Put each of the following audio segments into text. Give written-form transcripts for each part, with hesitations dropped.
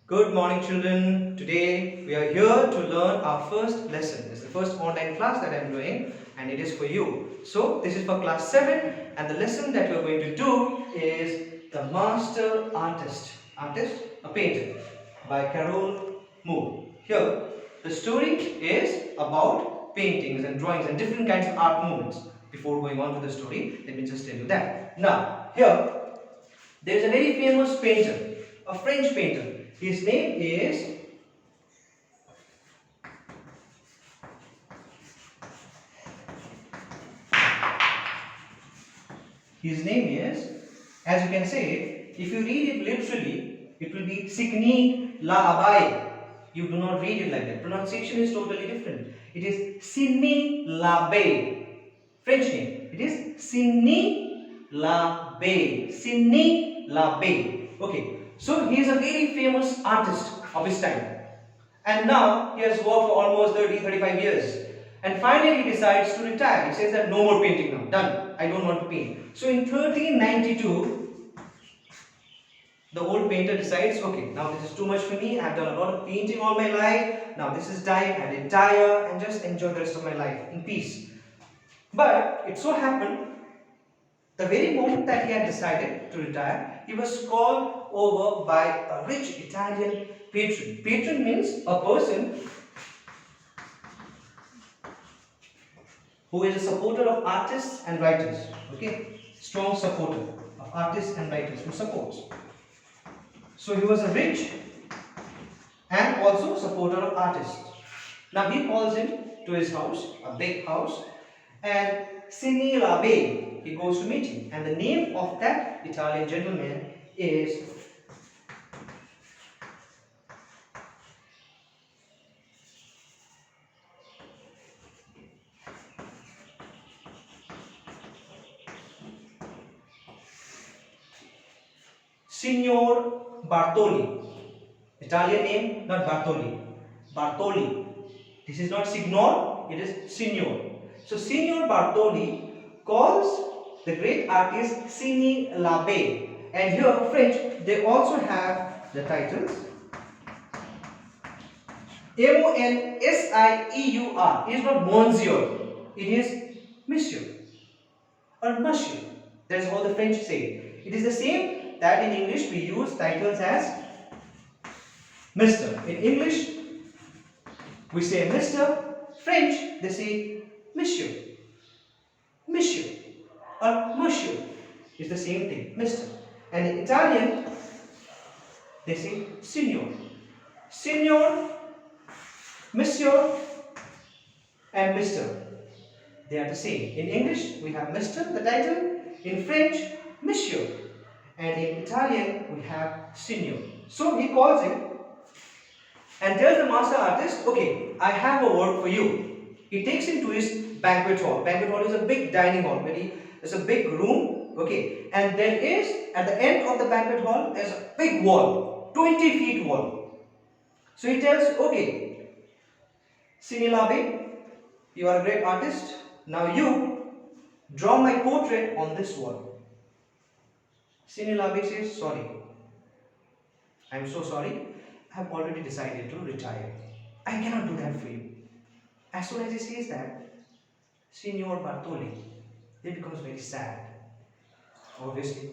Good morning, children. Today we are here to learn our first lesson. This is the first online class that I am doing, and it is for you. So, this is for class 7, and the lesson that we are going to do is The Master Artist. Artist, a painter, by Carol Moore. Here, the story is about paintings and drawings and different kinds of art movements. Before going on to the story, let me just tell you that. Now, here there is a very famous painter, a French painter. His name is as you can say, if you read it literally, it will be Signy La Abai. You do not read it like that. Pronunciation is totally different. It is Signy La Bay. French name. It is Signy La Bay. Signy La Bay. Okay. So he is a very famous artist of his time. And now he has worked for almost 35 years. And finally he decides to retire. He says that no more painting now. Done. I don't want to paint. So in 1392, the old painter decides, okay, now this is too much for me. I have done a lot of painting all my life. Now this is time. I retire and just enjoy the rest of my life in peace. But it so happened, the very moment that he had decided to retire, he was called over by a rich Italian patron. Patron means a person who is a supporter of artists and writers. Okay, strong supporter of artists and writers who supports. So he was a rich and also supporter of artists. Now he calls him to his house, a big house, and Sini Labe, he goes to meet him. And the name of that Italian gentleman is Signor Bartoli. Italian name, not Bartoli. Bartoli. This is not Signor, it is Signor. So Signor Bartoli calls the great artist Sini Labe. And here French, they also have the titles Monsieur. It is not Monsieur, it is Monsieur or Monsieur. That is how the French say. It is the same that in English we use titles as Mr. In English we say Mr. French they say Monsieur. Monsieur or Monsieur is the same thing, Mr. And in Italian they say Signor. Signor, Monsieur and Mr. They are the same. In English we have Mr. the title. In French, Monsieur. And in Italian, we have Signor. So he calls him and tells the master artist, okay, I have a work for you. He takes him to his banquet hall. Banquet hall is a big dining hall. It's a big room. Okay. And there is, at the end of the banquet hall, there's a big wall. 20 feet wall. So he tells, okay, Sinilabe, you are a great artist. Now you draw my portrait on this wall. Sinilabe says, sorry. I am so sorry. I have already decided to retire. I cannot do that for you. As soon as he says that, Signor Bartoli, he becomes very sad. Obviously.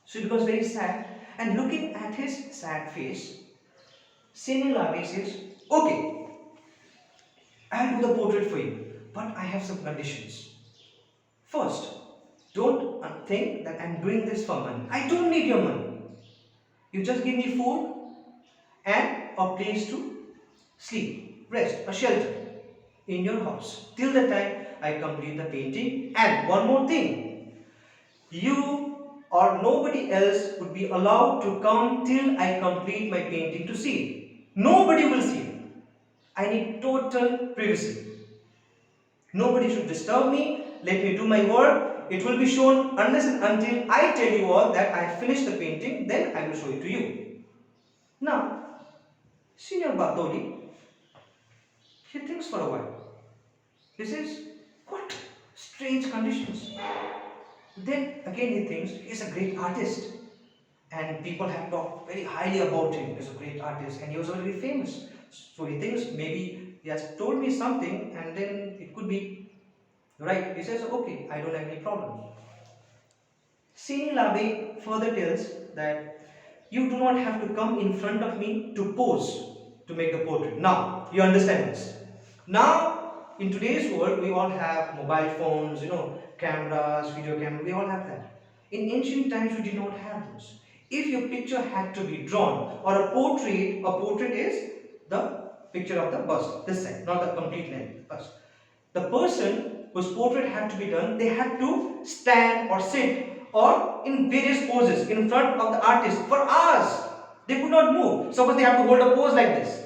So he becomes very sad, and looking at his sad face, Sinilabe says, okay, I will do the portrait for you, but I have some conditions. First, don't think that I'm doing this for money. I don't need your money. You just give me food and a place to sleep, rest, a shelter in your house till the time I complete the painting. And one more thing, you or nobody else would be allowed to come till I complete my painting to see it. Nobody will see it. I need total privacy. Nobody should disturb me. Let me do my work. It will be shown unless and until I tell you all that I have finished the painting, then I will show it to you. Now, Signor Bartoli, he thinks for a while. He says, what strange conditions. Then again he thinks, he is a great artist. and people have talked very highly about him. He's a great artist and he was already famous. So he thinks maybe he has told me something and then it could be right. He says, okay, I don't have any problem. Sini Labe further tells that you do not have to come in front of me to pose to make the portrait. Now, you understand this. Now, in today's world, we all have mobile phones, cameras, video cameras, we all have that. In ancient times, we did not have those. If your picture had to be drawn, or a portrait is the picture of the bust, this side, not the complete length bust. The person whose portrait had to be done, they had to stand or sit or in various poses in front of the artist for hours. They could not move. Suppose they have to hold a pose like this.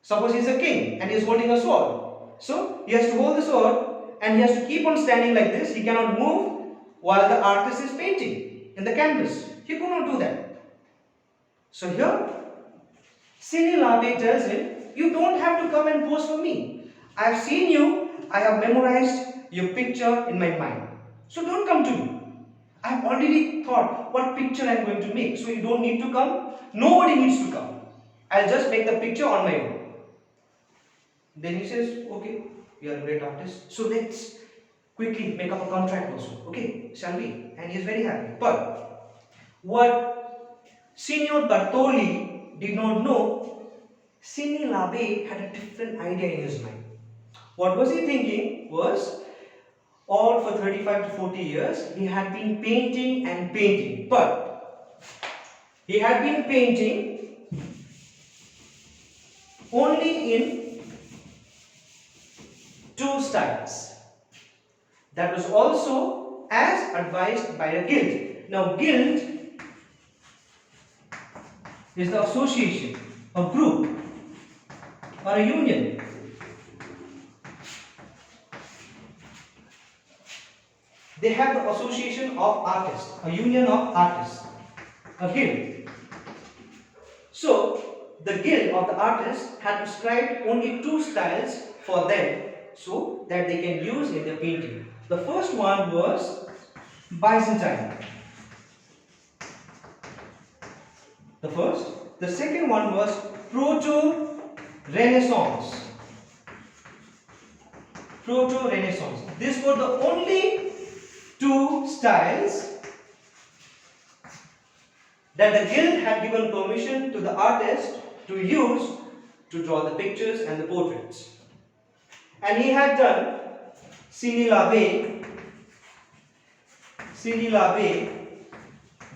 Suppose he is a king and he is holding a sword. So he has to hold the sword and he has to keep on standing like this. He cannot move while the artist is painting in the canvas. He could not do that. So here, Sini Labe tells him, you don't have to come and pose for me. I have seen you. I have memorized your picture in my mind. So don't come to me. I have already thought what picture I am going to make. So you don't need to come. Nobody needs to come. I'll just make the picture on my own. Then he says, okay, you are a great artist. So let's quickly make up a contract also. Okay, shall we? And he is very happy. But what Signor Bartoli did not know, Sini Labe had a different idea in his mind. What was he thinking was, all for 35 to 40 years, he had been painting and painting. But he had been painting only in two styles. That was also as advised by a guild. Now, guild is the association, a group, or a union they have the association of artists, a union of artists, a guild. So, the guild of the artists had prescribed only two styles for them so that they can use in their painting. The first one was Byzantine. The second one was Proto-Renaissance. Proto-Renaissance. These were the only two styles that the guild had given permission to the artist to use to draw the pictures and the portraits. And he had done Sini Labe,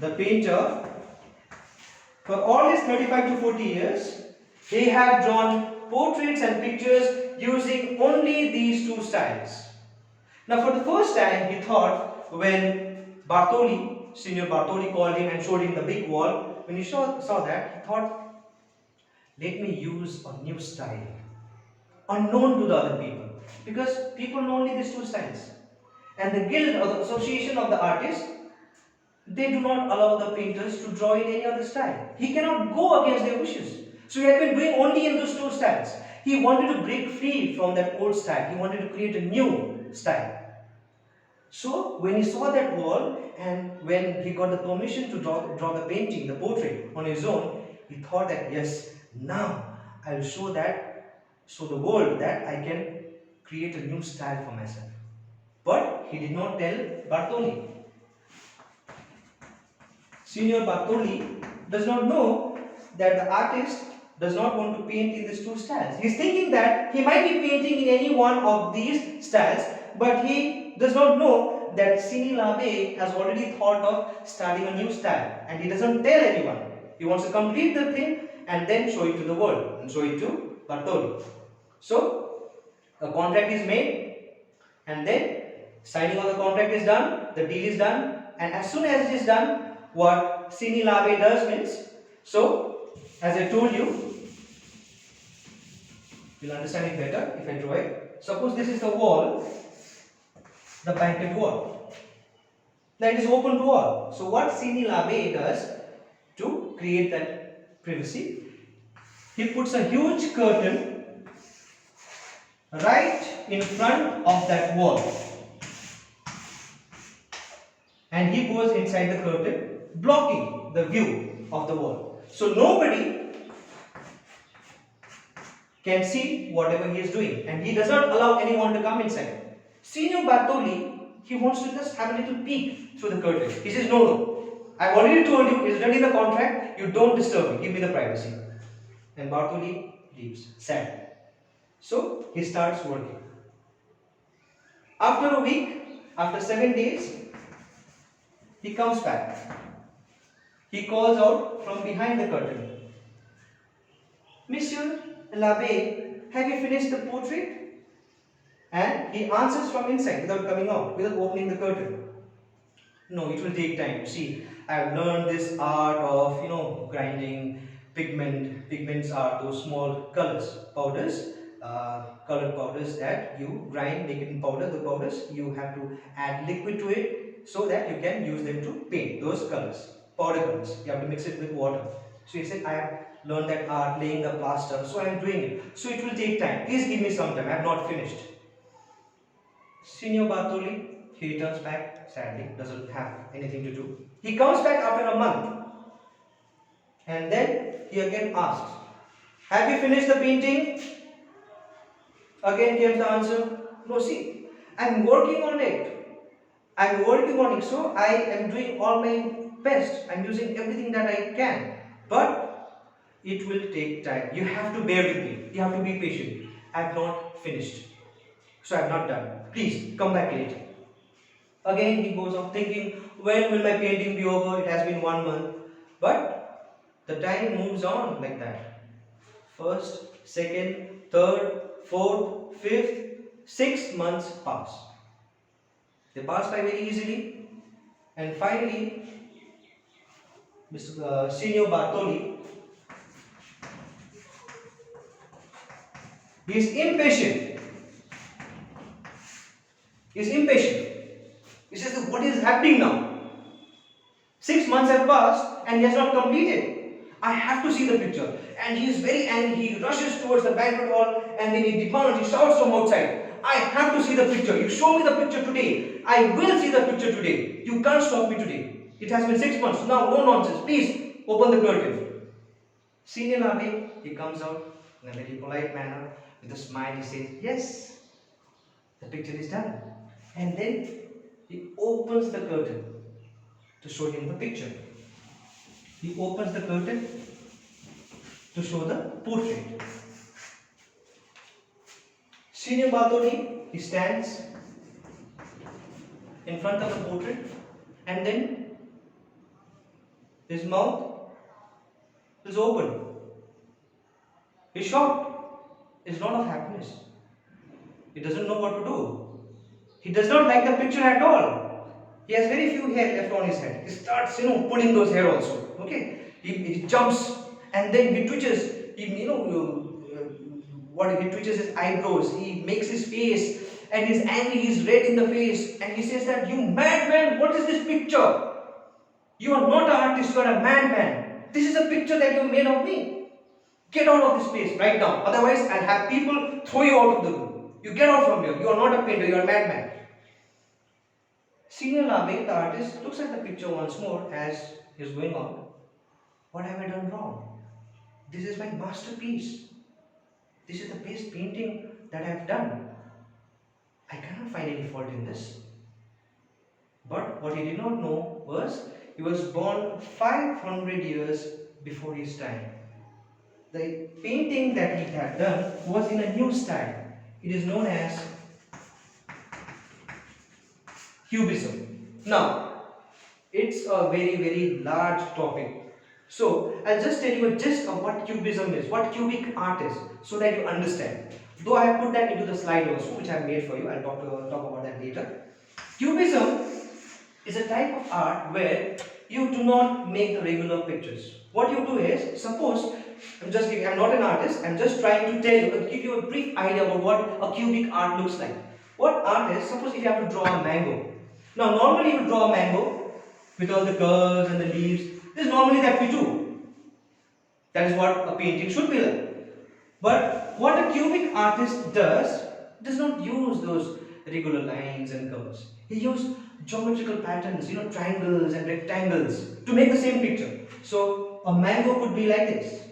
the painter, for all his 35 to 40 years, he had drawn portraits and pictures using only these two styles. Now, for the first time, he thought, when Senior Bartoli called him and showed him the big wall, when he saw that, he thought, let me use a new style, unknown to the other people, because people know only these two styles. And the guild or the association of the artists, they do not allow the painters to draw in any other style. He cannot go against their wishes. So he had been doing only in those two styles. He wanted to break free from that old style. He wanted to create a new style. So when he saw that wall and when he got the permission to draw the painting, the portrait on his own, he thought that yes, now I will show the world that I can create a new style for myself. But he did not tell Bartoli. Signor Bartoli does not know that the artist does not want to paint in these two styles. He is thinking that he might be painting in any one of these styles, but he does not know that Sini Labe has already thought of starting a new style and he doesn't tell anyone. He wants to complete the thing and then show it to the world and show it to Bartoli. So, a contract is made and then signing of the contract is done, the deal is done, and as soon as it is done, what Sini Labe does means, so as I told you, you'll understand it better if I draw it. Suppose this is the wall, the banquet wall. Now it is open to all. So what Sini Labe does to create that privacy, he puts a huge curtain right in front of that wall. And he goes inside the curtain, blocking the view of the wall. So nobody can see whatever he is doing, and he does not allow anyone to come inside. Senior Bartoli, he wants to just have a little peek through the curtain. He says, no, no, I've already told you, it's written in the contract, you don't disturb me, give me the privacy. And Bartoli leaves, sad. So he starts working. After a week, after 7 days, he comes back. He calls out from behind the curtain, Monsieur l'Abbé, have you finished the portrait? And he answers from inside without coming out, without opening the curtain. No, it will take time. See, I have learned this art of, grinding pigment. Pigments are those small colors, powders, colored powders that you grind, make it in powder. The powders, you have to add liquid to it so that you can use them to paint those colors, powder colors. You have to mix it with water. So he said, I have learned that art, laying the plaster, so I am doing it. So it will take time. Please give me some time. I have not finished. Signor Bartoli, he returns back sadly, doesn't have anything to do. He comes back after a month and then he again asks, have you finished the painting? Again came the answer, no, see, I am working on it. I am working on it, so I am doing all my best. I am using everything that I can. But it will take time. You have to bear with me. You have to be patient. I have not finished. So I have not done. Please come back later. Again he goes on thinking, when will my painting be over? It has been 1 month. But the time moves on like that. First, second, third, fourth, fifth, 6 months pass. They pass by very easily. And finally, Mr. Signor Bartoli, he is impatient. He is impatient. He says, what is happening now? 6 months have passed and he has not completed. I have to see the picture. And he is very angry. He rushes towards the banquet hall and then he demands, he shouts from outside, I have to see the picture. You show me the picture today. I will see the picture today. You can't stop me today. It has been 6 months. Now, no nonsense. Please, open the curtain. Senior Nabe, he comes out in a very polite manner. With a smile, he says, yes, the picture is done. And then he opens the curtain to show him the picture. He opens the curtain to show the portrait. Senior Bartoli, he stands in front of the portrait and then his mouth is open. He's shocked. It's not of happiness. He doesn't know what to do. He does not like the picture at all. He has very few hair left on his head. He starts, pulling those hair also. Okay? He jumps and then he twitches. He twitches his eyebrows. He makes his face and he's angry. He's red in the face and he says that, you madman, what is this picture? You are not an artist. You are a madman. This is a picture that you made of me. Get out of this place right now. Otherwise, I'll have people throw you out of the room. You get out from here. You are not a painter. You are a madman. Senior Labe, the artist, looks at the picture once more as he's going on. What have I done wrong? This is my masterpiece. This is the best painting that I have done. I cannot find any fault in this. But what he did not know was he was born 500 years before his time. The painting that he had done was in a new style. It is known as Cubism. Now, it's a very, very large topic. So, I'll just tell you a gist of what Cubism is, what cubic art is, so that you understand. Though I have put that into the slide also, which I have made for you, I'll talk about that later. Cubism is a type of art where you do not make the regular pictures. What you do is, suppose, I'm not an artist, I'm just trying to give you a brief idea about what a cubic art looks like. What art is, suppose if you have to draw a mango. Now, normally you draw a mango with all the curves and the leaves. This is normally that we do. That is what a painting should be like. But what a cubic artist does not use those regular lines and curves. He uses geometrical patterns, triangles and rectangles to make the same picture. So a mango could be like this.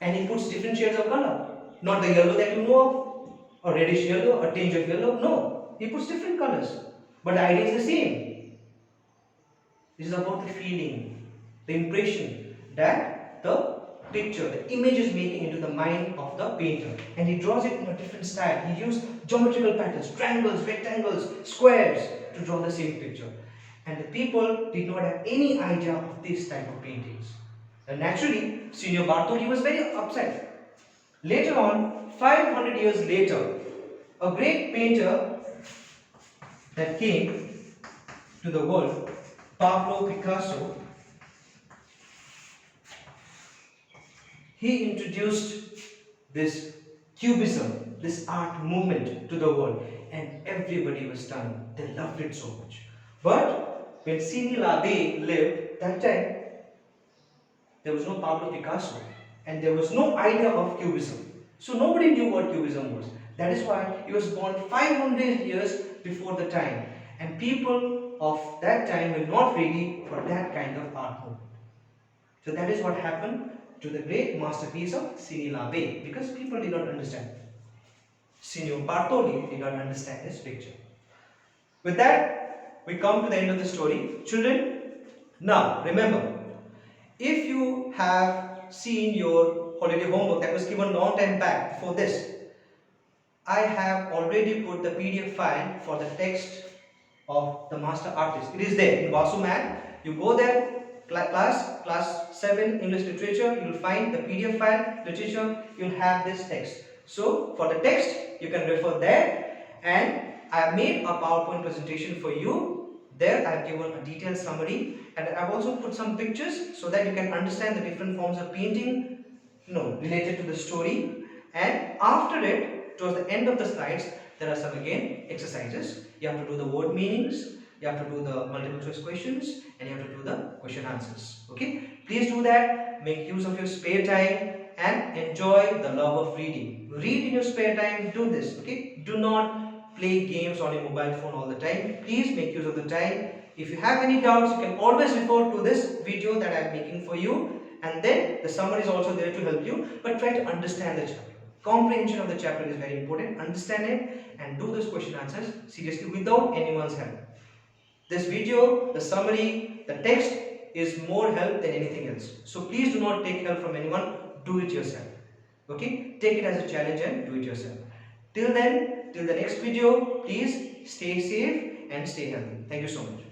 And he puts different shades of color. Not the yellow that you know of, a reddish yellow, a tinge of yellow. No, he puts different colors. But the idea is the same. This is about the feeling, the impression that the picture, the image is making into the mind of the painter. And he draws it in a different style. He used geometrical patterns, triangles, rectangles, squares to draw the same picture. And the people did not have any idea of this type of paintings. And naturally, Signor Bartoli was very upset. Later on, 500 years later, a great painter that came to the world, Pablo Picasso, he introduced this cubism, this art movement to the world, and everybody was stunned. They loved it so much. But when Sidney Labe lived, that time there was no Pablo Picasso and there was no idea of cubism. So nobody knew what cubism was. That is why he was born 500 years before the time. And people of that time were not ready for that kind of art movement. So that is what happened to the great masterpiece of Sidney Labe, because people did not understand. Signor Bartoli did not understand his picture. With that, we come to the end of the story. Children, now remember, if you have seen your holiday homework that was given long time back before this, I have already put the PDF file for the text of the master artist. It is there in Vasuman. You go there, class 7 English literature, you will find the PDF file, literature, you will have this text. So for the text, you can refer there, and I have made a PowerPoint presentation for you. There I have given a detailed summary, and I have also put some pictures so that you can understand the different forms of painting, related to the story. And after it, towards the end of the slides, there are some again exercises. You have to do the word meanings, you have to do the multiple choice questions, and you have to do the question answers. Okay, please do that. Make use of your spare time and enjoy the love of reading. Read in your spare time. Do this. Okay, do not play games on your mobile phone all the time. Please make use of the time. If you have any doubts, you can always refer to this video that I am making for you, and then the summary is also there to help you. But try to understand the chapter. Comprehension of the chapter is very important. Understand it and do those question answers seriously without anyone's help. This video, the summary, the text is more help than anything else. So please do not take help from anyone. Do it yourself. Okay? Take it as a challenge and do it yourself. Till then, till the next video, please stay safe and stay healthy. Thank you so much.